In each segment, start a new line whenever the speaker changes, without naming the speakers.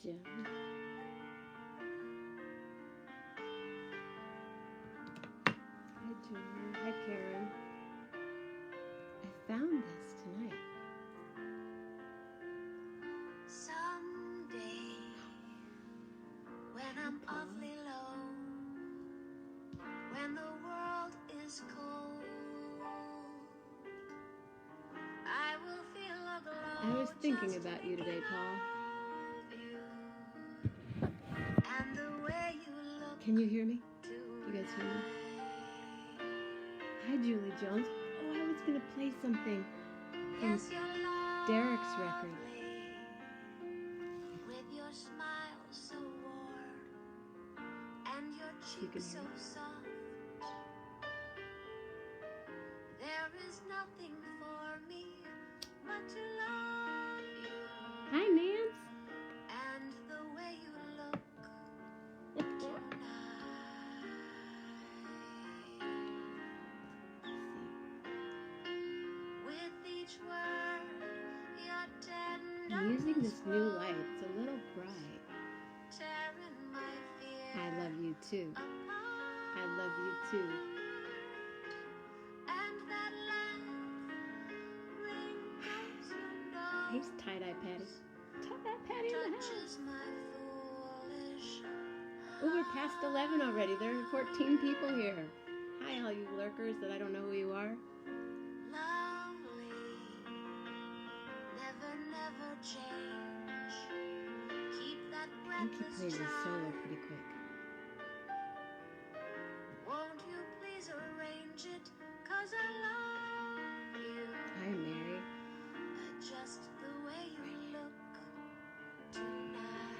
Jim. Hi, Julie. Hi, Karen. I found this tonight.
Someday, when I'm awfully low, when the world is cold, I will feel a glow.
I was thinking about you today, Paul.
And the way you look.
Can you hear me? You guys hear me? Hi, Julie Jones. Oh, I was going to play something from Derek's record.
With your smile so warm and your cheeks so soft, there is nothing for me but to love you.
Hi, Nance.
And the way you look tonight. With each word, your tender.
I'm using this new light. It's a little bright.
Tearing my fear.
I love you too. I love you too.
And that laugh wrinkles your nose.
Here's tie-dye Patty. Tie-dye Patty in the house.
Touches my foolish.
Oh, we're past 11 already. There are 14 people here. Hi, all you lurkers that I don't know who you are.
Lovely. Never, never change. Keep that
I think he
breathless
plays his solo
charm.
pretty quick.
Won't you please arrange it? 'Cause I love you.
Hi, Mary.
Just the way you look tonight.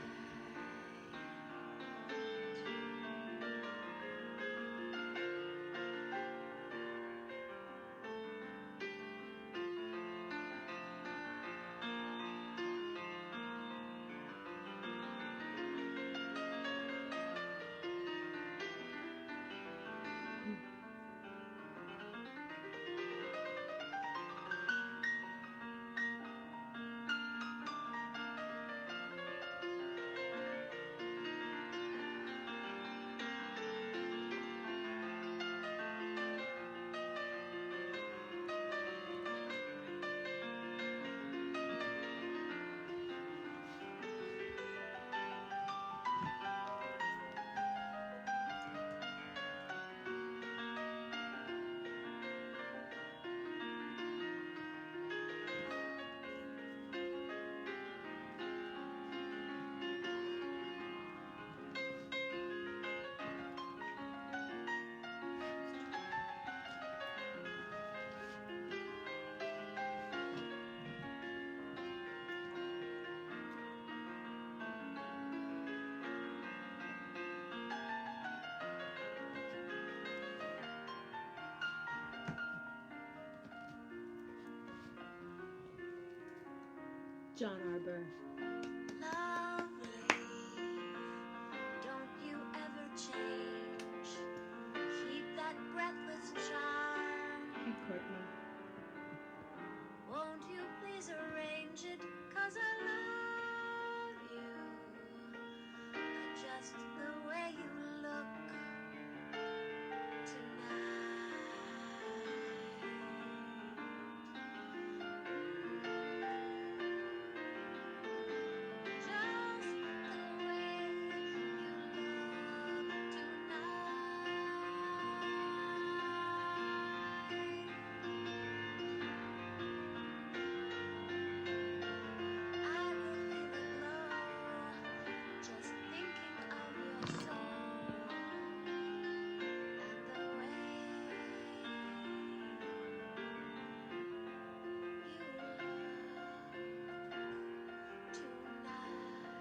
John Arbor.
Lovely, don't you ever change. Keep that breathless charm.
Hi, Courtney.
Won't you please arrange it? 'Cause I love you. Just the way you look tonight. Just the way you look tonight. I will feel the glow just thinking of your soul and the way you look tonight.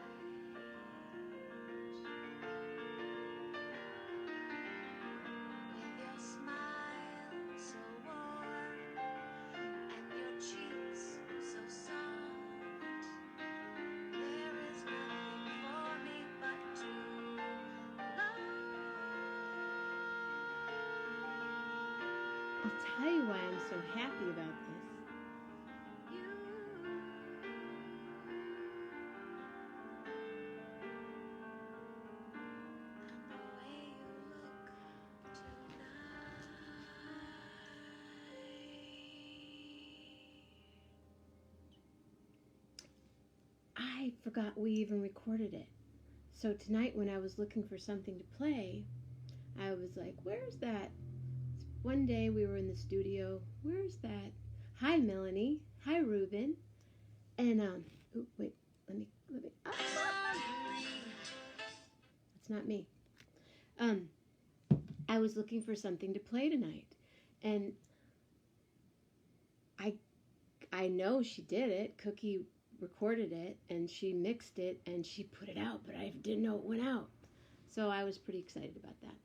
With your smile so warm and your cheeks so soft, there is nothing for me but to
I'll tell you why I'm so happy about this.
love you.
I forgot we even recorded it. So tonight when I was looking for something to play, I was like, where's that? One day we were in the studio. Where's that? Hi, Melanie. Hi, Ruben. And, wait, let me, that's not me. I was looking for something to play tonight. And I know she did it. Cookie recorded it, and she mixed it, and she put it out, but I didn't know it went out. So I was pretty excited about that.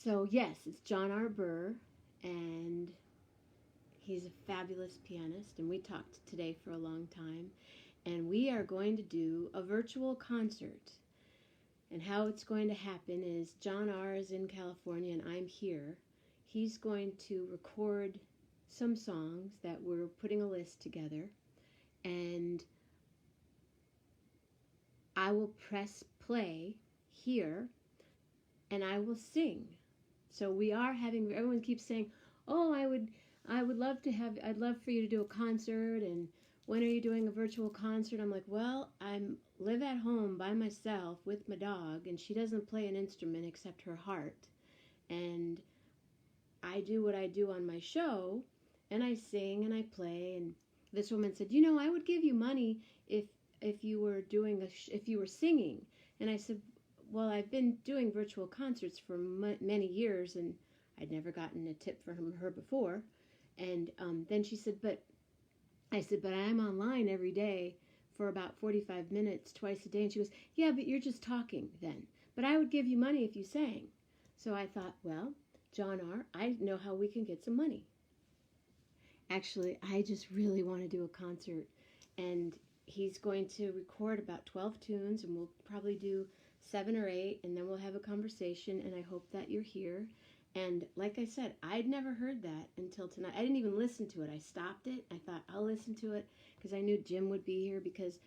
So yes, it's John R. Burr, and he's a fabulous pianist, and we talked today for a long time, and we are going to do a virtual concert. And how it's going to happen is John R. is in California, and I'm here. He's going to record some songs that we're putting a list together, and I will press play here, and I will sing. So we are having, everyone keeps saying, oh, I would love to have, I'd love for you to do a concert, and when are you doing a virtual concert? I'm like, well, I live at home by myself with my dog, and she doesn't play an instrument except her heart, and I do what I do on my show, and I sing and I play. And this woman said, you know, I would give you money if you were doing if you were singing. And I said, well, I've been doing virtual concerts for many years, and I'd never gotten a tip from her before. And then she said, but I'm online every day for about 45 minutes twice a day. And she goes, yeah, but you're just talking then. But I would give you money if you sang. So I thought, well, John R., I know how we can get some money. Actually, I just really want to do a concert, and he's going to record about 12 tunes, and we'll probably do 7 or 8, and then we'll have a conversation, and I hope that you're here. And like I said, I'd never heard that until tonight. I didn't even listen to it. I stopped it. I thought, I'll listen to it, because I knew Jim would be here, because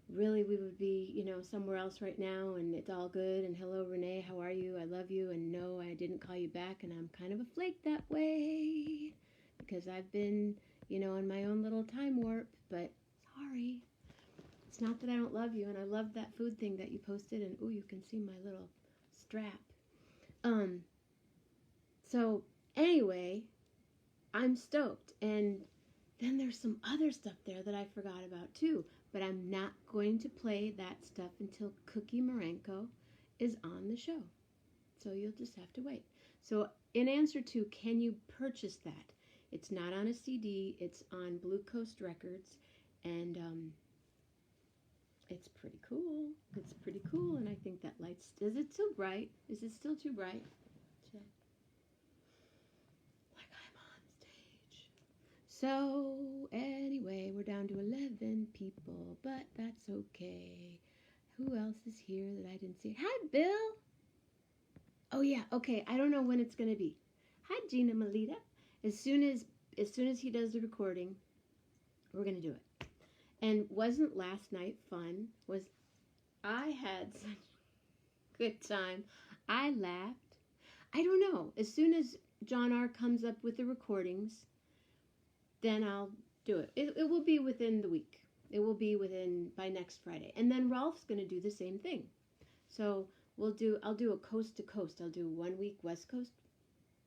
really we would be, somewhere else right now, and it's all good, and hello, Renee, how are you? I love you, and no, I didn't call you back, and I'm kind of a flake that way, because I've been, in my own little time warp, but sorry. It's not that I don't love you, and I love that food thing that you posted, and ooh, you can see my little strap. So anyway, I'm stoked, and then there's some other stuff there that I forgot about too, but I'm not going to play that stuff until Cookie Marenko is on the show. So you'll just have to wait. So in answer to, can you purchase that? It's not on a CD, it's on Blue Coast Records, and it's pretty cool. It's pretty cool, and I think that light's, is it still bright? Is it still too bright? Check. Like I'm on stage. So anyway, we're down to 11 people, but that's okay. Who else is here that I didn't see? Hi, Bill. Oh yeah, okay. I don't know when it's gonna be. Hi, Jenna Mammina. As soon as he does the recording, we're gonna do it. And wasn't last night fun? I had such a good time. I laughed. I don't know. As soon as John R. comes up with the recordings, then I'll do it. It will be within the week. It will be by next Friday. And then Rolf's gonna do the same thing. So I'll do a coast to coast. I'll do 1 week West Coast,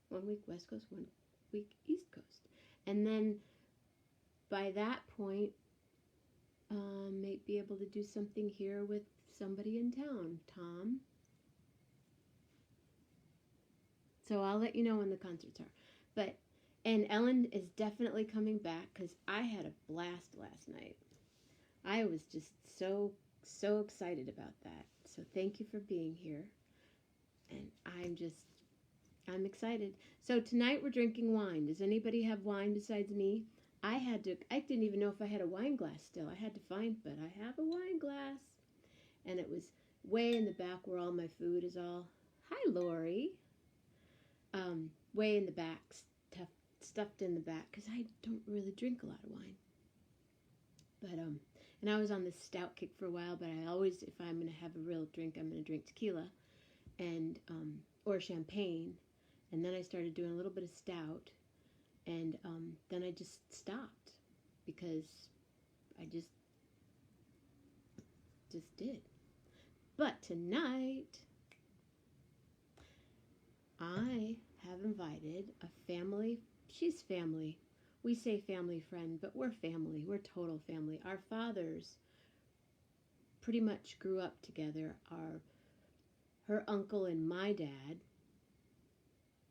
1 week West Coast, 1 week East Coast. And then by that point, might be able to do something here with somebody in town, Tom. So I'll let you know when the concerts are. And Ellen is definitely coming back, because I had a blast last night. I was just so excited about that. So thank you for being here. And I'm excited. So tonight we're drinking wine. Does anybody have wine besides me? I didn't even know if I had a wine glass still. I had to find, but I have a wine glass. And it was way in the back where all my food is all. Hi, Lori. Way in the back, stuffed in the back, because I don't really drink a lot of wine. But, and I was on this stout kick for a while, but I always, if I'm going to have a real drink, I'm going to drink tequila and, or champagne. And then I started doing a little bit of stout, and then I just stopped because I just did. But tonight, I have invited a family. She's family. We say family friend, but we're family. We're total family. Our fathers pretty much grew up together. Her uncle and my dad.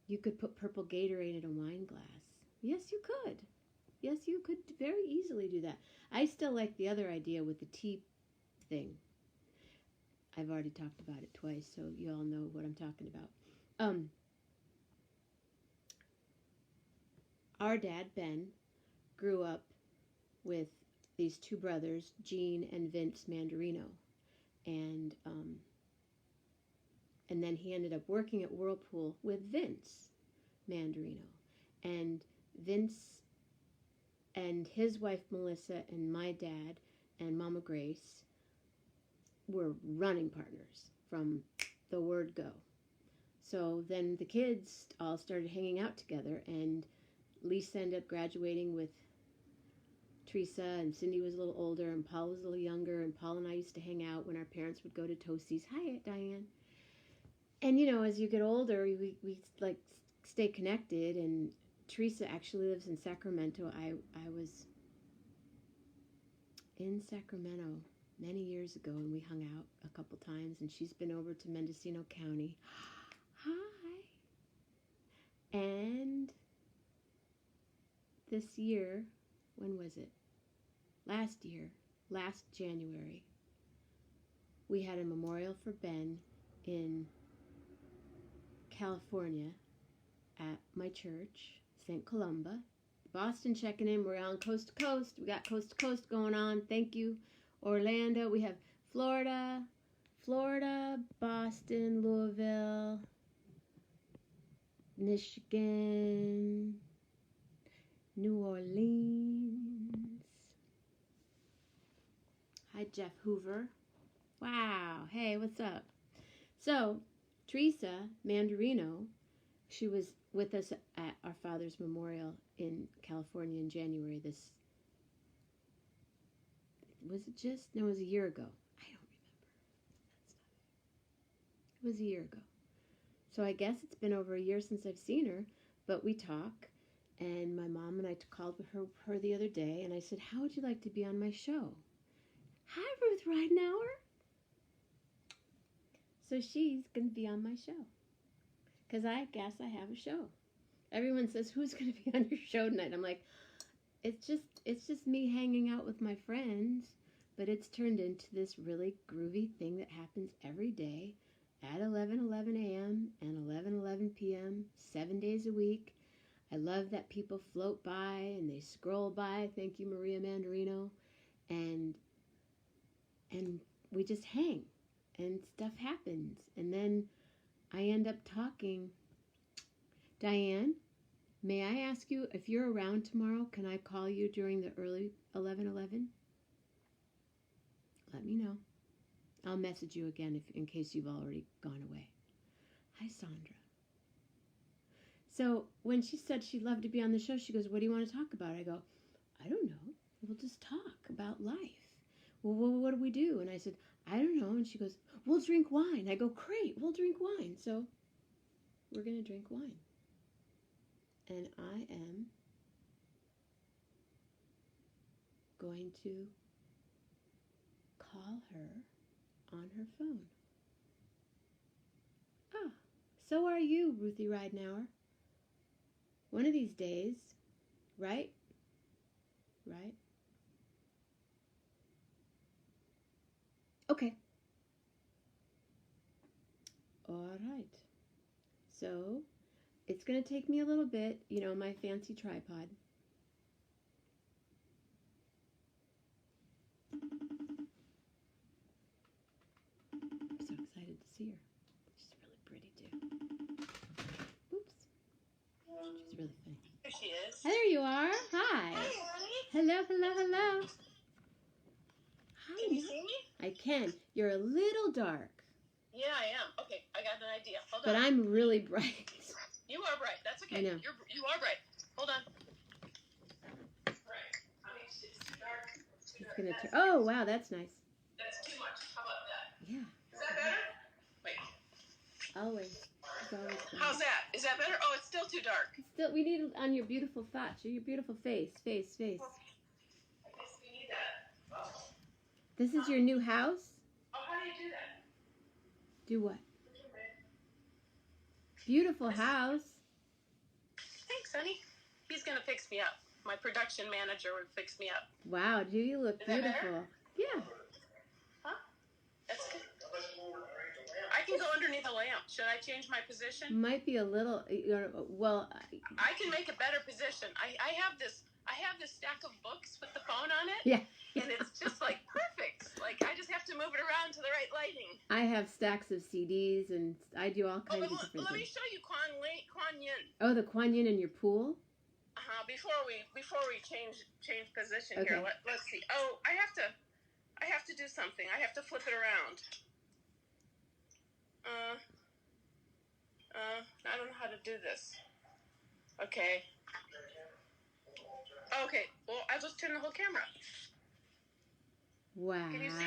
You could put purple Gatorade in a wine glass. Yes, you could. Yes, you could very easily do that. I still like the other idea with the tea thing. I've already talked about it twice, so you all know what I'm talking about. Our dad, Ben, grew up with these two brothers, Gene and Vince Mandarino. And then he ended up working at Whirlpool with Vince Mandarino. And Vince and his wife Melissa and my dad and Mama Grace were running partners from the word go. So then the kids all started hanging out together, and Lisa ended up graduating with Theresa, and Cindy was a little older, and Paul was a little younger, and Paul and I used to hang out when our parents would go to Toasties. Hi, Diane. And, you know, as you get older, we like stay connected, and Theresa actually lives in Sacramento. I was in Sacramento many years ago, and we hung out a couple times, and she's been over to Mendocino County. Hi. And this year, when was it? Last year, last January, we had a memorial for Ben in California at my church, St. Columba. Boston checking in. We're on coast to coast. We got coast to coast going on. Thank you. Orlando. We have Florida, Boston, Louisville, Michigan, New Orleans. Hi, Jeff Hoover. Wow. Hey, what's up? So, Theresa Mandarino, she was with us at our father's memorial in California in January. Was it just? No, it was a year ago. I don't remember. It was a year ago. So I guess it's been over a year since I've seen her, but we talk, and my mom and I called her the other day, and I said, how would you like to be on my show? Hi, Ruth Ridenauer. So she's going to be on my show, because I guess I have a show. Everyone says, who's going to be on your show tonight? I'm like, it's just me hanging out with my friends, but it's turned into this really groovy thing that happens every day at 11:11 a.m. and 11:11 p.m., 7 days a week. I love that people float by and they scroll by. Thank you, Maria Mandarino. And we just hang, and stuff happens. And then I end up talking. Diane, may I ask you, if you're around tomorrow, can I call you during the early 11:11? Let me know. I'll message you again in case you've already gone away. Hi, Sandra. So when she said she'd love to be on the show, she goes, what do you want to talk about? I go, I don't know. We'll just talk about life. Well, what do we do? And I said, I don't know. And she goes, we'll drink wine. I go, great, we'll drink wine. So we're going to drink wine. And I am going to call her on her phone. Ah, so are you, Ruthie Ridenauer. One of these days, right? Right? Okay. All right. So, it's going to take me a little bit, you know, my fancy tripod. I'm so excited to see her. She's really pretty too. Oops. She's really funny.
There she is.
There you are. Hi.
Hi, honey.
Hello, hello, hello. Hi.
Can you see me?
I can. You're a little dark.
Yeah, I am. Okay, I got an idea. Hold
But
on.
I'm really bright.
You are bright. That's okay.
I know.
You are bright. Hold on. Right. I mean, it's
gonna turn. Oh wow, that's nice.
That's too much. How about that?
Yeah.
Is that better? Wait.
Always. It's always nice.
How's that? Is that better? Oh, it's still too dark.
Still, we need it on your beautiful thoughts, your beautiful face.
I guess we need that. Oh.
This is your new house?
Oh, how do you do that?
Do what? Beautiful house.
Thanks, honey. He's gonna fix me up. My production manager would fix me up.
Wow, do you look
Is that better?
beautiful? Yeah.
Huh? That's good. I can go underneath a lamp. Should I change my position?
Might be a little. Well,
I can make a better position. I have this stack of books with the phone on it.
Yeah.
And it's just like perfect. Like I just have to move it around to the right lighting.
I have stacks of CDs and I do all kinds of different
Let me
things.
show you Kuan Yin.
Oh, the Kuan Yin in your pool?
Before we change position
Okay.
here. Let's see. Oh, I have to do something. I have to flip it around. I don't know how to do this. Okay. Okay. Well, I'll just turn the whole camera.
Wow,
Can you see?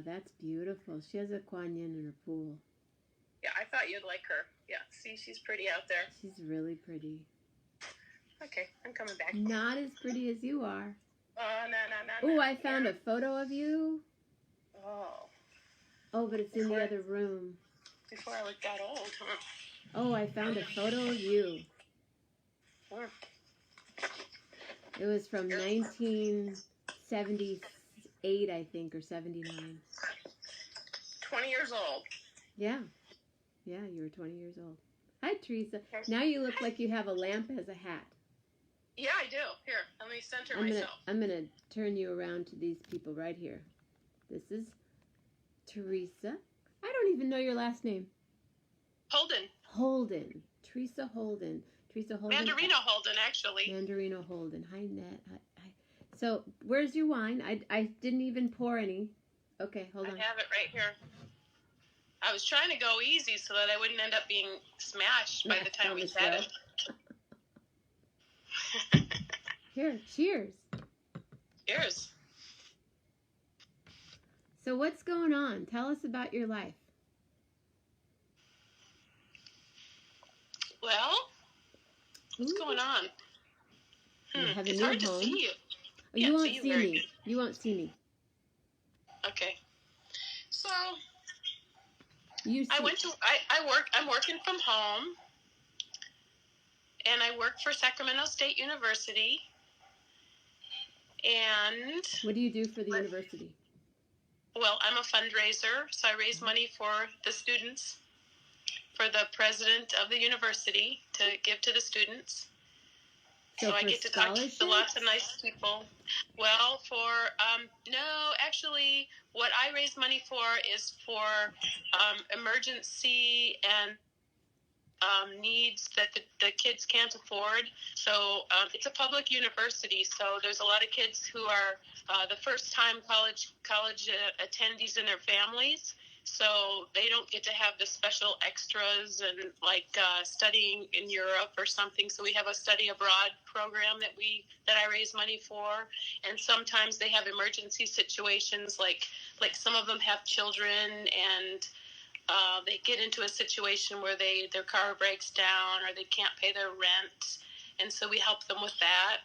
that's beautiful. She has a Kuan Yin in her pool.
Yeah, I thought you'd like her. Yeah, see, she's pretty out there.
She's really pretty.
Okay, I'm coming back.
Not as pretty as you are.
No.
Oh, I found a photo of you.
Oh,
Oh, but it's in the other room.
before I got old, huh?
Oh, I found a photo of you.
Where?
It was from 1978, I think, or 79.
20 years old.
Yeah. Yeah, you were 20 years old. Hi, Theresa. Now you look like you have a lamp as a hat.
Yeah, I do. Here, let me center myself.
I'm gonna turn you around to these people right here. This is Theresa. I don't even know your last name.
Holden.
Holden. Theresa Holden. Theresa Holden.
Mandarino Holden, actually.
Mandarino Holden. Hi, Net. Hi. So, where's your wine? I didn't even pour any. Okay, hold on.
I have it right here. I was trying to go easy so that I wouldn't end up being smashed by the time we had it.
Here, cheers.
Cheers.
So what's going on? Tell us about your life.
Well, what's going on?
You have a
It's
new
hard
home.
to see you.
Oh, you won't see me. You won't see me.
Okay. So
You see.
I'm working from home, and I work for Sacramento State University. And
What do you do for the university?
well, I'm a fundraiser, so I raise money for the students, for the president of the university to give to the students. So I get to talk to lots of nice people. Well, no, actually, what I raise money for is for emergency and needs that the kids can't afford. So it's a public university, so there's a lot of kids who are the first-time college attendees in their families. So they don't get to have the special extras and like studying in Europe or something. So we have a study abroad program that I raise money for. And sometimes they have emergency situations, like some of them have children and they get into a situation where their car breaks down or they can't pay their rent. And so we help them with that.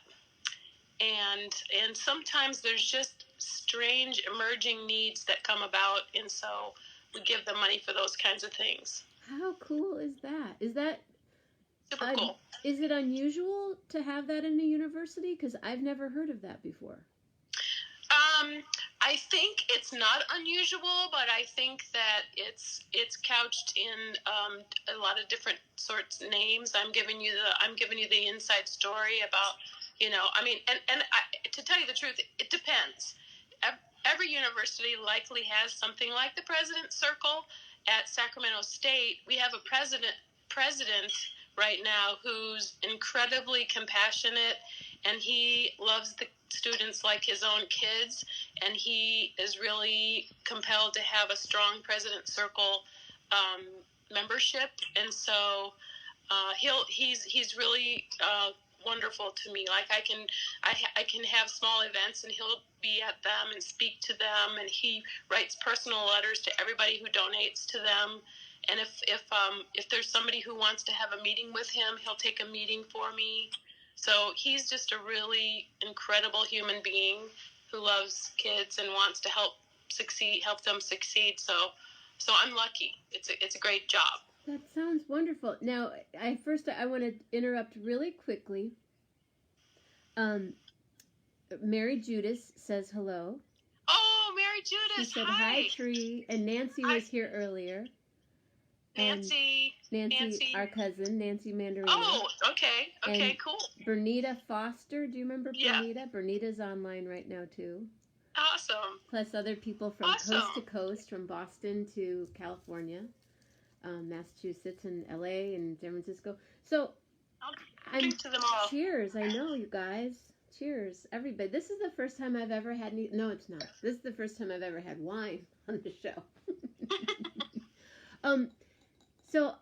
And sometimes there's just strange emerging needs that come about, and so we give them money for those kinds of things.
How cool is that? Is that
super cool?
Is it unusual to have that in a university? Because I've never heard of that before.
I think it's not unusual, but I think that it's couched in a lot of different sorts of names. I'm giving you the inside story about, to tell you the truth, it depends. Every university likely has something like the President's Circle. At Sacramento State, we have a president right now who's incredibly compassionate, and he loves the students like his own kids, and he is really compelled to have a strong President's Circle membership, and so he's really wonderful to me. Like I can have small events and he'll be at them and speak to them, and he writes personal letters to everybody who donates to them. And if there's somebody who wants to have a meeting with him, he'll take a meeting for me. So he's just a really incredible human being who loves kids and wants to help them succeed. So I'm lucky. It's a great job.
That sounds wonderful. Now, I want to interrupt really quickly. Mary Judas says hello.
Oh, Mary Judas!
She said hi, Tree, and Nancy was here earlier.
Nancy,
our cousin, Nancy Mandarina.
Oh, okay,
and
cool.
Bernita Foster, do you remember Bernita?
Yeah.
Bernita's online right now too.
Awesome.
Plus other people from coast to coast, from Boston to California, Massachusetts and LA and San Francisco. So
I'll drink to them all.
Cheers, I know you guys. Cheers, everybody. This is the first time I've ever had no, it's not. This is the first time I've ever had wine on the show. So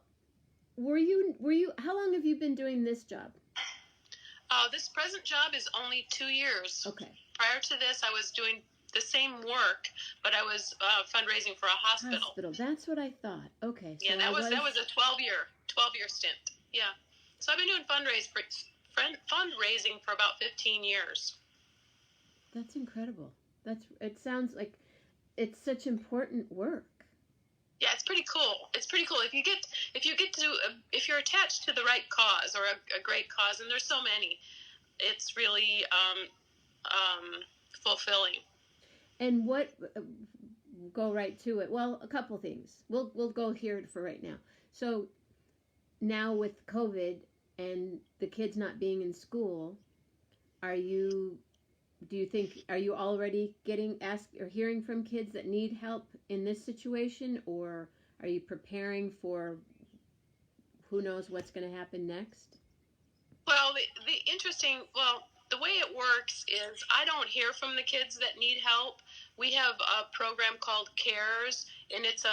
were you how long have you been doing this job?
This present job is only 2 years.
Okay.
Prior to this, I was doing the same work, but I was fundraising for a hospital.
That's what I thought. Okay.
Yeah,
so
that was a 12-year stint. Yeah. So I've been doing fundraising for about 15 years.
That's incredible. It sounds like it's such important work.
Yeah, it's pretty cool. It's pretty cool if you're attached to the right cause or a great cause, and there's so many. It's really fulfilling.
And go right to it. Well, a couple things. We'll go here for right now. So now with COVID and the kids not being in school, are you already asked or hearing from kids that need help in this situation, or are you preparing for who knows what's going to happen next?
Well, the way it works is I don't hear from the kids that need help. We have a program called CARES, and it's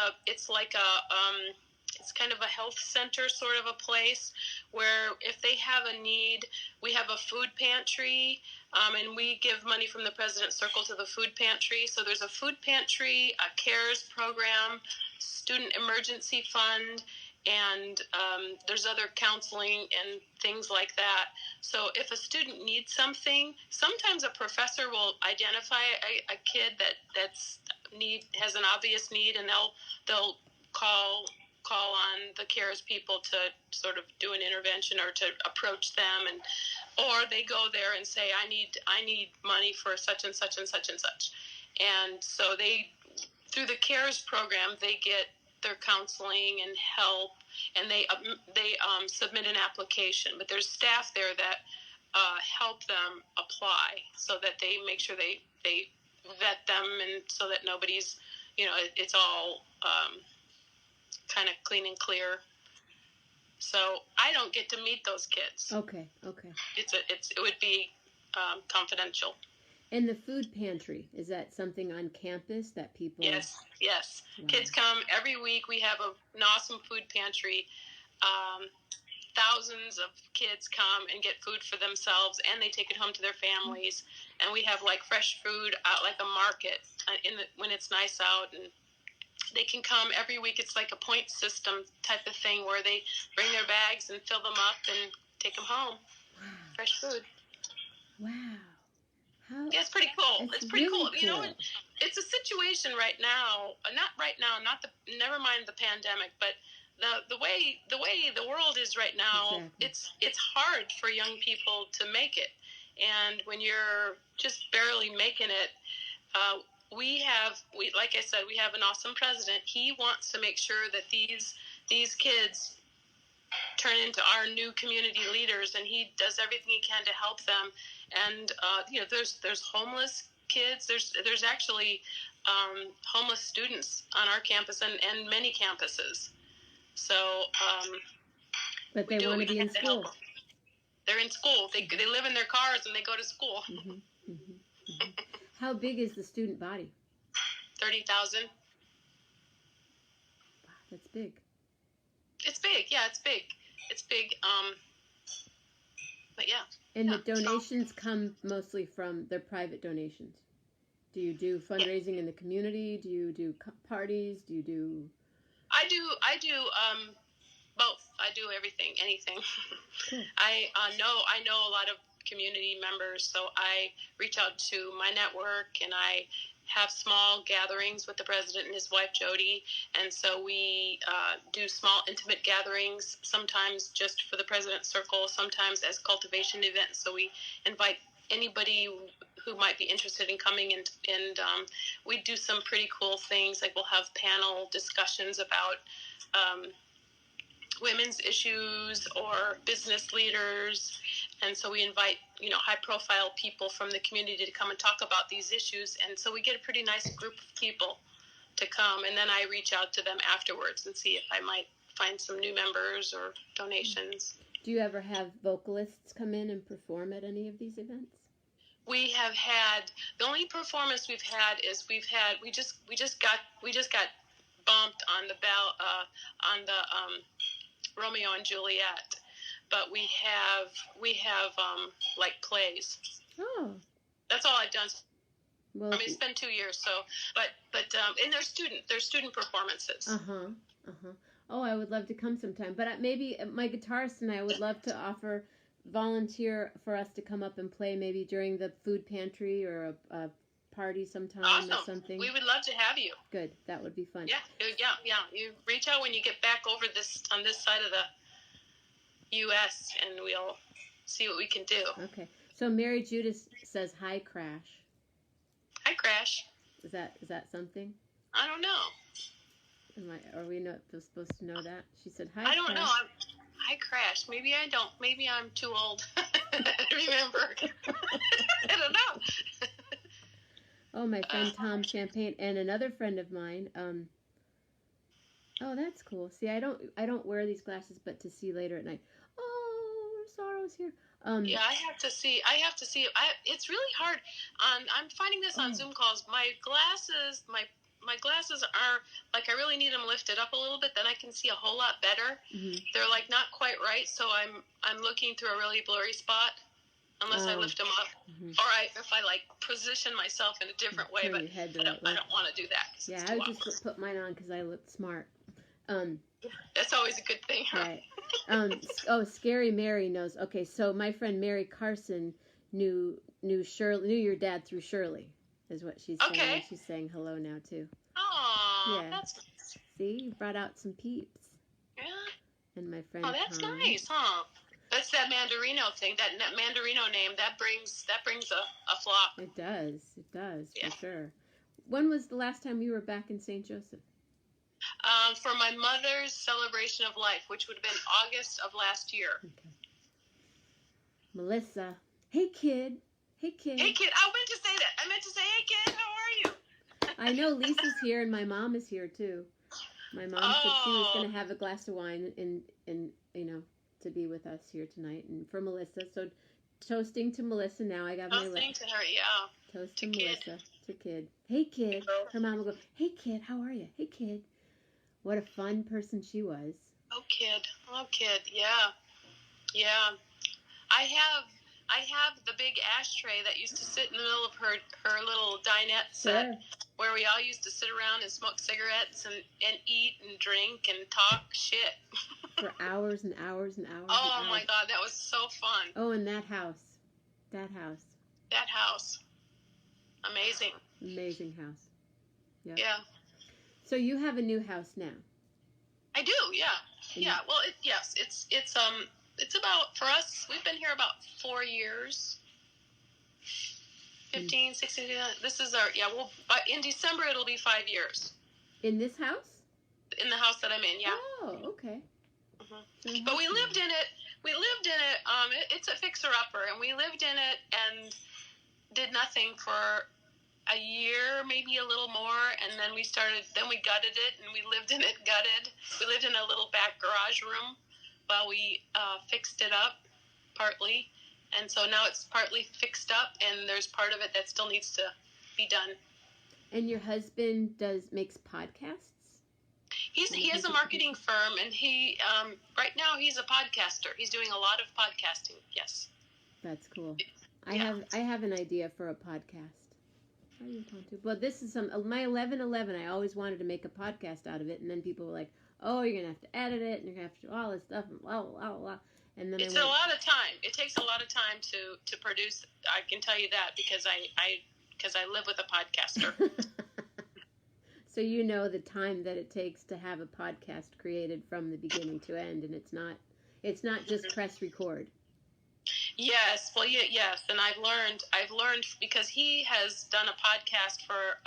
kind of a health center sort of a place where if they have a need, we have a food pantry, and we give money from the President's Circle to the food pantry. So there's a food pantry, a CARES program, student emergency fund, and there's other counseling and things like that. So if a student needs something, sometimes a professor will identify a kid that has an obvious need, and they'll call on the CARES people to sort of do an intervention or to approach them, or they go there and say, I need money for such and such and such and such. And so through the CARES program, they get their counseling and help, and they submit an application. But there's staff there that help them apply, so that they make sure they vet them, and so that nobody's, it's all kind of clean and clear. So I don't get to meet those kids.
Okay.
It would be confidential.
And the food pantry, is that something on campus that people?
Yes.
Wow.
Kids come every week. We have an awesome food pantry. Thousands of kids come and get food for themselves, and they take it home to their families. And we have like fresh food out, like a market when it's nice out, and they can come every week. It's like a point system type of thing where they bring their bags and fill them up and take them home.
Wow.
Fresh food.
Wow.
Yeah, it's pretty cool. It's pretty
really
cool. It's a situation right now. Never mind the pandemic, but the way the world is right now, exactly. It's hard for young people to make it, and when you're just barely making it, like I said, we have an awesome president. He wants to make sure that these kids turn into our new community leaders, and he does everything he can to help them. And there's homeless kids. There's actually homeless students on our campus and many campuses. So,
but they want to be in school.
They're in school. They live in their cars and they go to school.
Mm-hmm. Mm-hmm. Mm-hmm. How big is the student body?
30,000.
Wow, that's big.
It's big. Yeah, it's big. It's big. But yeah.
And
yeah.
the donations come mostly from their private donations. Do you do fundraising in the community? Do you do parties? Do you do?
I do both. I do everything, anything.
Cool.
I know a lot of community members, so I reach out to my network, and I have small gatherings with the president and his wife Jody, and so we do small intimate gatherings, sometimes just for the president's circle, sometimes as cultivation events. So we invite anybody who might be interested in coming, and we do some pretty cool things, like we'll have panel discussions about women's issues or business leaders, and so we invite high profile people from the community to come and talk about these issues, and so we get a pretty nice group of people to come, and then I reach out to them afterwards and see if I might find some new members or donations.
Do you ever have vocalists come in and perform at any of these events?
We have had, the only performance we've had is we just got bumped on the Romeo and Juliet, but we have like plays.
Oh,
that's all I've done.
Well,
I mean, it's been 2 years, so but and they're student performances.
Oh, I would love to come sometime, but maybe my guitarist and I would love to volunteer for us to come up and play maybe during the food pantry or a party sometime.
Awesome.
Or something.
We would love to have you.
Good, that would be fun.
Yeah. You reach out when you get back over on this side of the U.S. and we'll see what we can do.
Okay. So Mary Judas says, "Hi, Crash."
Hi, Crash.
Is that something?
I don't know.
Are we not supposed to know that? She said, "Hi."
I don't know. Hi, Crash. Maybe I don't. Maybe I'm too old to remember. I don't know.
Oh, my friend Tom Champagne and another friend of mine. Oh, that's cool. See, I don't wear these glasses, but to see later at night. Oh, Sorrow's here.
Yeah, I have to see. It's really hard. I'm finding this on Zoom calls. My glasses are like, I really need them lifted up a little bit. Then I can see a whole lot better. Mm-hmm. They're like not quite right, so I'm looking through a really blurry spot. Unless I lift them up, or if I like position myself in a different way, but I don't want to do that.
Yeah, I would just put mine on because I look smart.
That's always a good thing, huh?
Right. Scary Mary knows. Okay, so my friend Mary Carson knew your dad through Shirley, is what she's saying.
Okay.
She's saying hello now too.
Oh, yeah. That's nice.
See, you brought out some peeps.
Yeah.
And my friend.
Oh, that's
Tom.
nice, huh? That's that Mandarino thing. That Mandarino name that brings a flock.
It does, yeah. For sure. When was the last time you were back in St. Joseph?
For my mother's celebration of life, which would have been August of last year.
Okay. Melissa, hey kid.
Hey kid, I meant to say that. I meant to say, hey kid, how are you?
I know Lisa's here and my mom is here too. My mom said she was going to have a glass of wine and to be with us here tonight, and for Melissa. So toasting to Melissa now. I got my
toasting to her, yeah.
Toast to Melissa, to kid. Hey kid. Her mom will go, hey kid, how are you? Hey kid. What a fun person she was.
Oh kid, yeah. I have the big ashtray that used to sit in the middle of her little dinette set, where we all used to sit around and smoke cigarettes and eat and drink and talk shit.
For hours and hours and hours.
Oh,
and hours.
My God, that was so fun.
Oh, and that house. Amazing house. Yep.
Yeah.
So you have a new house now.
I do, yeah. Yeah, well, it's about, for us, we've been here about 4 years. 15, 16, this is in December it'll be 5 years.
In this house?
In the house that I'm in, yeah.
Oh, okay.
Mm-hmm. But we lived in it. It's a fixer-upper, and we lived in it and did nothing for a year, maybe a little more, and then we gutted it, and we lived in it gutted. We lived in a little back garage room while we fixed it up, partly, and so now it's partly fixed up, and there's part of it that still needs to be done.
And your husband makes podcasts?
He has a marketing firm, and he right now he's a podcaster. He's doing a lot of podcasting. Yes.
That's cool. I have an idea for a podcast. How do you want to? Well, this is my 11:11. I always wanted to make a podcast out of it, and then people were like, "Oh, you're gonna have to edit it, and you're gonna have to do all this stuff, and blah blah blah blah." And then
it's a lot of time. It takes a lot of time to produce. I can tell you that because I live with a podcaster.
So you know the time that it takes to have a podcast created from the beginning to end, and it's not just press record.
Yes, well, yes, and I've learned because he has done a podcast for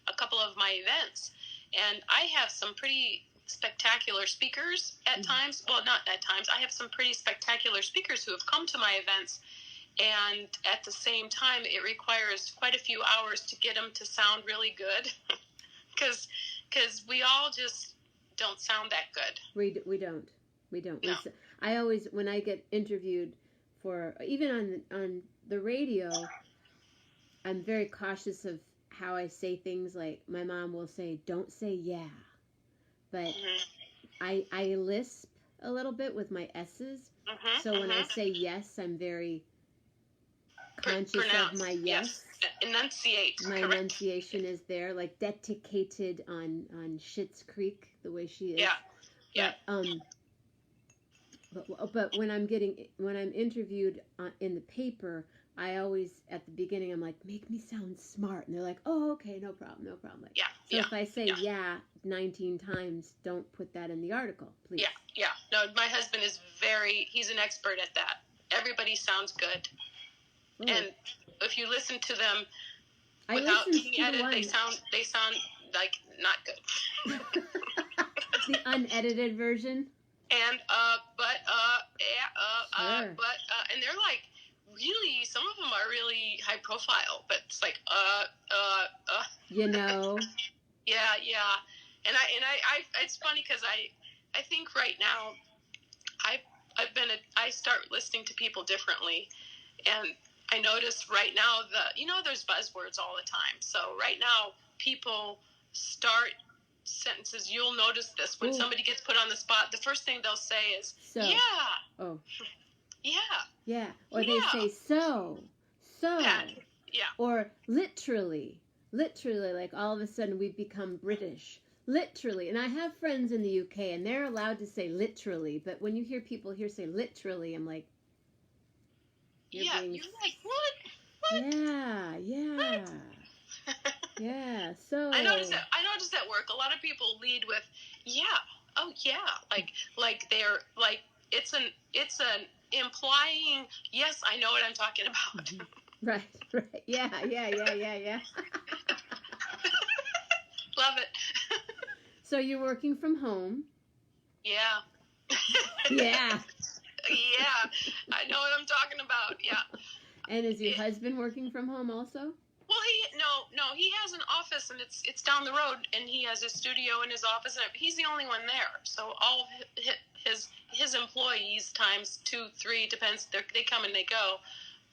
a couple of my events, and I have some pretty spectacular speakers at times. Well, not at times. I have some pretty spectacular speakers who have come to my events, and at the same time, it requires quite a few hours to get them to sound really good, because we all just don't sound that good.
We don't.
No.
I always, when I get interviewed for, even on the radio, I'm very cautious of how I say things. Like my mom will say, "Don't say yeah," but I lisp a little bit with my S's. So when I say yes, I'm very conscious of my yes.
Enunciate.
My
correct. enunciation
is there, like dedicated on Schitt's Creek, the way she is.
Yeah.
But when I'm interviewed in the paper, I always, at the beginning, I'm like, make me sound smart. And they're like, oh, okay, no problem. Like, so if I say 19 times, don't put that in the article, please.
Yeah. No, my husband is he's an expert at that. Everybody sounds good.
Oh.
And if you listen to them
I
without
listened
being
to the
edited,
one.
they sound like not good.
The unedited version?
And,
Sure.
and they're like, really, some of them are really high profile, but it's like,
You know?
Yeah. And I it's funny because I think right now I start listening to people differently, and I notice right now there's buzzwords all the time. So right now people start sentences. You'll notice this when somebody gets put on the spot. The first thing they'll say is,
So.
yeah.
Oh.
Yeah.
Or they say so.
Yeah.
Or literally, like all of a sudden we've become British. Literally. And I have friends in the UK and they're allowed to say literally, but when you hear people here say literally, I'm like, you're
like, what?
Yeah. Yeah. So
I noticed at work a lot of people lead with like they're like it's an implying yes, I know what I'm talking about.
Right. Yeah.
Love it.
So you're working from home?
Yeah.
Yeah.
Yeah. I know what I'm talking about. Yeah.
And is your husband working from home also?
Well, he has an office and it's down the road, and he has a studio in his office, and he's the only one there. So all of his employees times 2, 3 depends. They come and they go,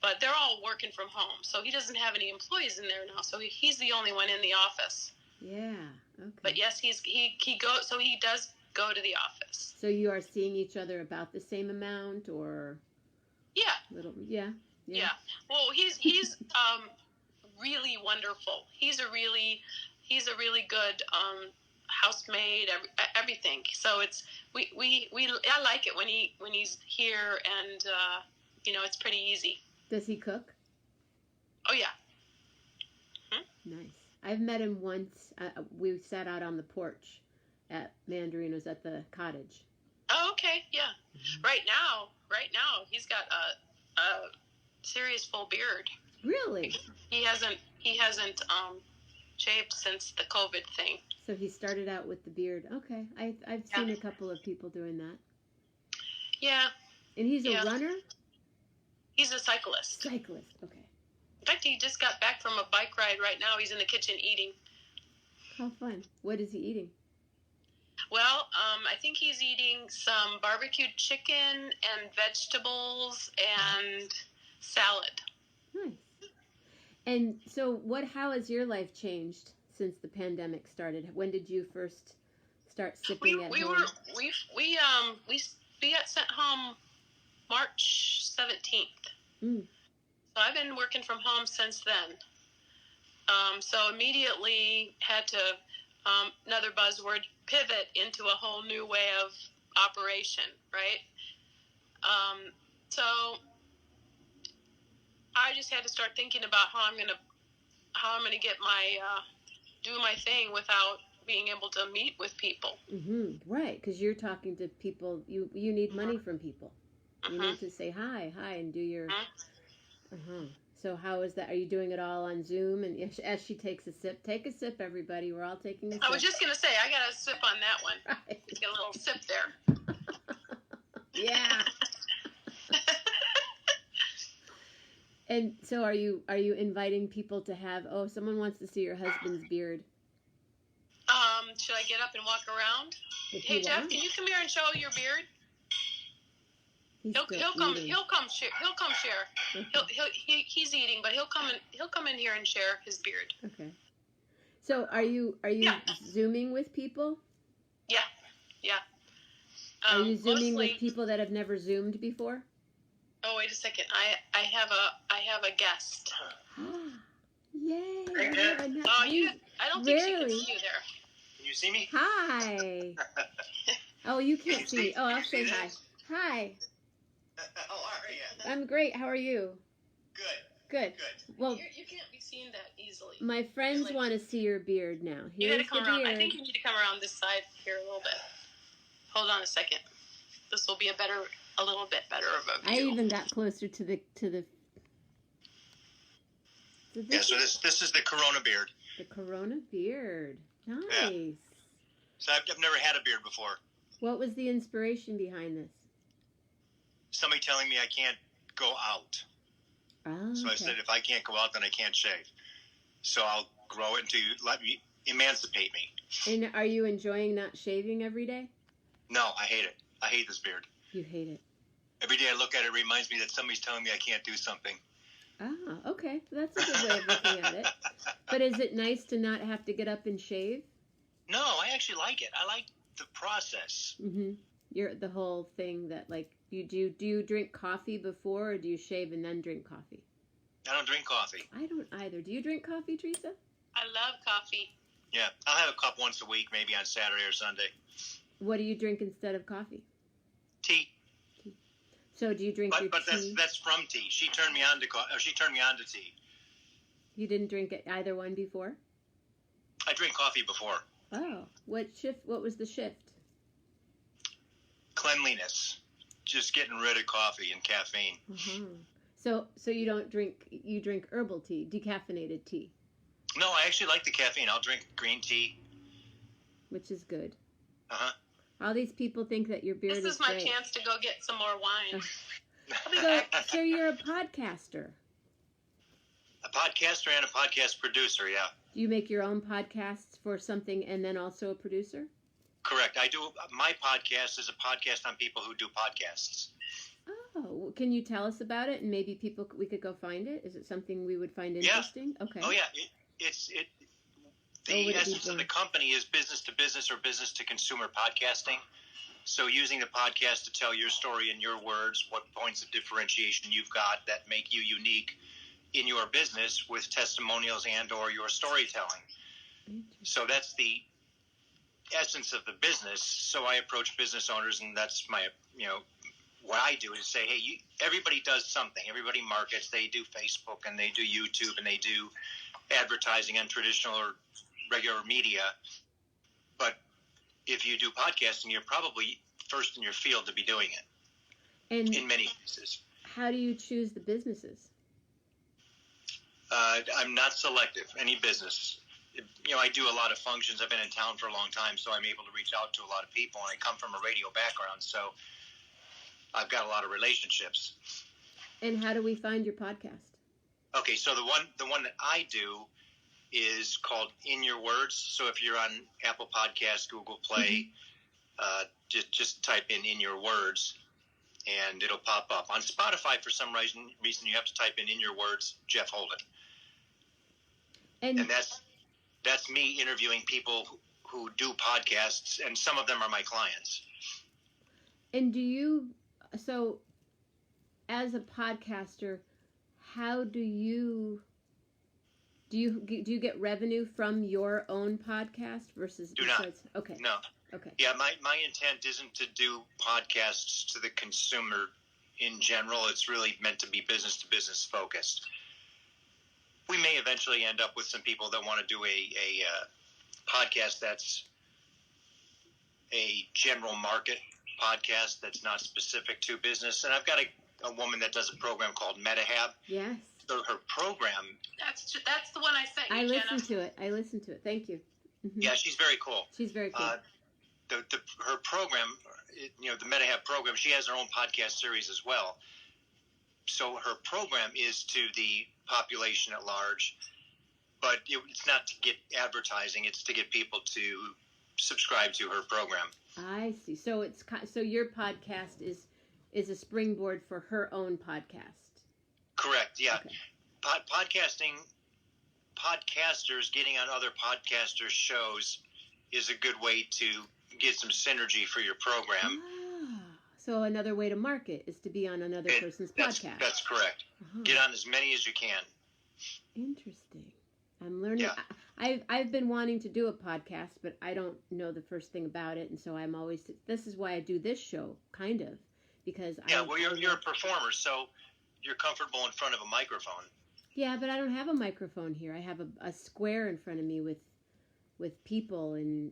but they're all working from home. So he doesn't have any employees in there now. So he's the only one in the office.
Yeah. Okay.
But yes, he does go to the office.
So you are seeing each other about the same amount, or?
Yeah.
Yeah.
Well, he's really wonderful. He's a really good housemaid. Everything. So I like it when he's here, and it's pretty easy.
Does he cook?
Oh yeah.
Nice. I've met him once. We sat out on the porch at Mandarino's at the cottage.
Oh, okay. Yeah. Mm-hmm. Right now, he's got a serious full beard.
Really?
He hasn't shaved since the COVID thing.
So he started out with the beard. Okay. I've seen a couple of people doing that.
Yeah.
And he's a runner?
He's a cyclist.
Okay.
In fact, he just got back from a bike ride right now. He's in the kitchen eating.
How fun. What is he eating?
Well, I think he's eating some barbecued chicken and vegetables and salad.
Nice. And so how has your life changed since the pandemic started? When did you first start sipping at home?
We got sent home March 17th.
Mm.
So I've been working from home since then. So immediately had to, another buzzword, pivot into a whole new way of operation, right? So I just had to start thinking about how I'm gonna get my do my thing without being able to meet with people.
Mm-hmm. Right, because you're talking to people. You need money from people. You
Mm-hmm.
need to say hi, and do your.
Mm-hmm.
Uh-huh. So how is that? Are you doing it all on Zoom? And as she takes a sip, take a sip, everybody. We're all taking a sip.
I was just gonna say I got a sip on that one.
Right.
Let's get a little sip there.
Yeah. And so are you inviting people to have? Oh, someone wants to see your husband's beard.
Should I get up and walk around?
If
Hey
you
Jeff,
want.
can you come here and show your beard?
He's
He'll come
eating.
share.
Okay.
He's eating, but he'll come in here and share his beard.
Okay. So are you
Yeah.
Zooming with people?
Yeah.
Are you Zooming
Mostly,
with people that have never Zoomed before?
Oh, wait a second. I have a guest.
Yay!
I don't think she can
Really?
see you there.
Can you see me?
Hi. Oh, you can't see me. Oh, I'll say hi. Hi.
How are you?
I'm great. How are you? Good. Well,
You can't be seen that easily.
my friends want to see your beard now.
You
Here's
got to come
the
around.
beard.
I think you need to come around this side here a little bit. Hold on a second. This will be a little bit better of a
I
view.
even got closer to the.
Yeah, so this is the Corona beard.
The Corona beard. Nice.
Yeah. So I've never had a beard before.
What was the inspiration behind this?
Somebody telling me I can't go out.
Oh,
So
okay.
I said, if I can't go out, then I can't shave. So I'll grow it until you let me emancipate me.
And are you enjoying not shaving every day?
No, I hate it. I hate this beard.
You hate it.
Every day I look at it, it reminds me that somebody's telling me I can't do something.
Ah, okay. That's a good way of looking at it. But is it nice to not have to get up and shave?
No, I actually like it. I like the process.
Mm-hmm. You're the whole thing that like you do. Do you drink coffee before, or do you shave and then drink coffee?
I don't drink coffee.
I don't either. Do you drink coffee, Theresa?
I love coffee.
Yeah, I'll have a cup once a week, maybe on Saturday or Sunday.
What do you drink instead of coffee?
Tea.
So do you drink your
But
tea?
that's from tea. She turned me on to she turned me on to tea.
You didn't drink either one before?
I drank coffee before.
Oh, what was the shift?
Cleanliness. Just getting rid of coffee and caffeine.
Uh-huh. So you don't drink, you drink herbal tea, decaffeinated tea,
No, I actually like the caffeine. I'll drink green tea.
which is good.
Uh-huh.
All these people think that your beard
This
is
is my
great.
chance to go get some more wine.
So you're a podcaster.
A podcaster and a podcast producer, yeah.
Do you make your own podcasts for something and then also a producer?
Correct. I do. My podcast is a podcast on people who do podcasts.
Oh, can you tell us about it? And maybe we could go find it. Is it something we would find
Yeah.
interesting? Okay.
Oh, yeah. The
would it be
essence of
for?
the company is business to business or business to consumer podcasting. So using the podcast to tell your story in your words, what points of differentiation you've got that make you unique in your business with testimonials and or your storytelling. So that's the essence of the business. So I approach business owners, and that's my, what I do is say, hey, everybody does something. Everybody markets. They do Facebook and they do YouTube and they do advertising on traditional or regular media. But if you do podcasting, you're probably first in your field to be doing it.
And
in many cases.
how do you choose the businesses?
I'm not selective. Any business. I do a lot of functions. I've been in town for a long time, so I'm able to reach out to a lot of people. And I come from a radio background, so I've got a lot of relationships.
And how do we find your podcast?
Okay, so the one that I do is called In Your Words. So if you're on Apple Podcasts, Google Play, just type in Your Words, and it'll pop up. On Spotify, for some reason you have to type in Your Words, Jeff Holden. And that's me interviewing people who do podcasts, and some of them are my clients.
And do you, so as a podcaster, how do you get revenue from your own podcast versus
Do not.
Okay.
No.
Okay.
Yeah, my intent isn't to do podcasts to the consumer in general. It's really meant to be business to business focused. We may eventually end up with some people that want to do a podcast that's a general market podcast that's not specific to business. And I've got a woman that does a program called MetaHab.
Yes.
So her program.
That's the one I sent you,
I
Jenna.
listened to it. Thank you. Mm-hmm.
Yeah, she's very cool.
She's very cool.
Her program, the MetaHab program, she has her own podcast series as well. So her program is to the population at large, but it's not to get advertising. It's to get people to subscribe to her program.
I see. So your podcast is a springboard for her own podcast.
Correct. Yeah.
Okay.
Podcasters getting on other podcasters' shows is a good way to get some synergy for your program.
So another way to market is to be on another person's podcast.
That's correct. Uh-huh. Get on as many as you can.
Interesting. I'm learning.
Yeah.
I've been wanting to do a podcast, but I don't know the first thing about it, and so I'm always. This is why I do this show, kind of, because
you're a performer, so you're comfortable in front of a microphone.
Yeah, but I don't have a microphone here. I have a square in front of me with people and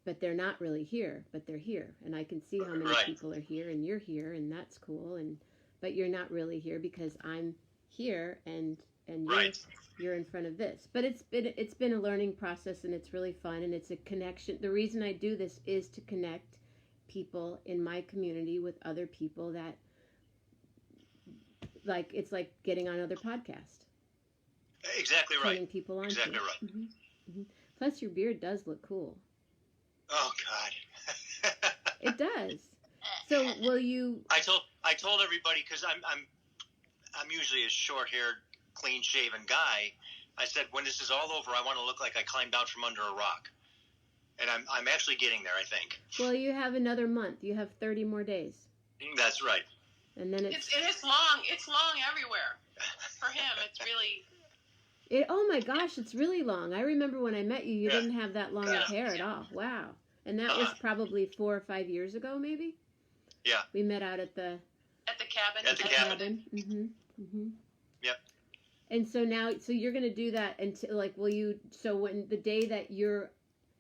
but they're not really here, but they're here, and I can see how many people are here, and you're here, and that's cool, but you're not really here because I'm here and you're in front of this. But it's been a learning process, and it's really fun, and it's a connection. The reason I do this is to connect people in my community with other people that it's like getting on another podcast.
Exactly right.
Turning people on.
Exactly right.
Mm-hmm. Mm-hmm. Plus, your beard does look cool.
Oh God.
It does. So will you?
I told everybody, because I'm usually a short-haired, clean-shaven guy. I said, when this is all over, I want to look like I climbed out from under a rock. And I'm actually getting there, I think.
Well, you have another month. You have 30 more days.
That's right.
And then
it is long. It's long everywhere. For him, it's really.
Oh my gosh, it's really long. I remember when I met you, you didn't have that long of hair at all. Wow. And that was probably 4 or 5 years ago, maybe?
Yeah.
We met out at the
cabin.
At the cabin.
Mm-hmm. Mm-hmm.
Yep.
And so now, you're going to do that until, when the day that you're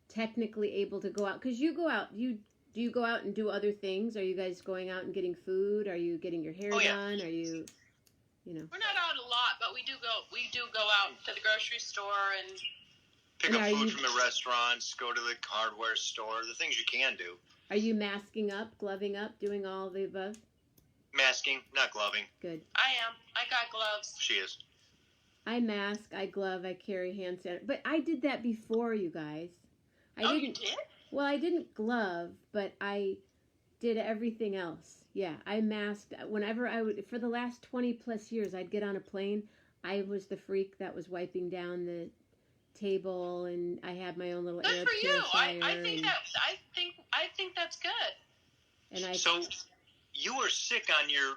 technically able to go out, because you go out, do you go out and do other things? Are you guys going out and getting food? Are you getting your hair done? Are you,
We're not out a lot, but we do go out to the grocery store and
pick up food from the restaurants, go to the hardware store, the things you can do.
Are you masking up, gloving up, doing all the above?
Masking, not gloving.
Good.
I am. I got gloves.
She is.
I mask, I glove, I carry hand sanitizer. But I did that before, you guys.
You did?
Well, I didn't glove, but I did everything else. Yeah, I masked. Whenever for the last 20 plus years, I'd get on a plane. I was the freak that was wiping down the table, and I had my own little air purifier.
I think that's good.
And
So you were sick on your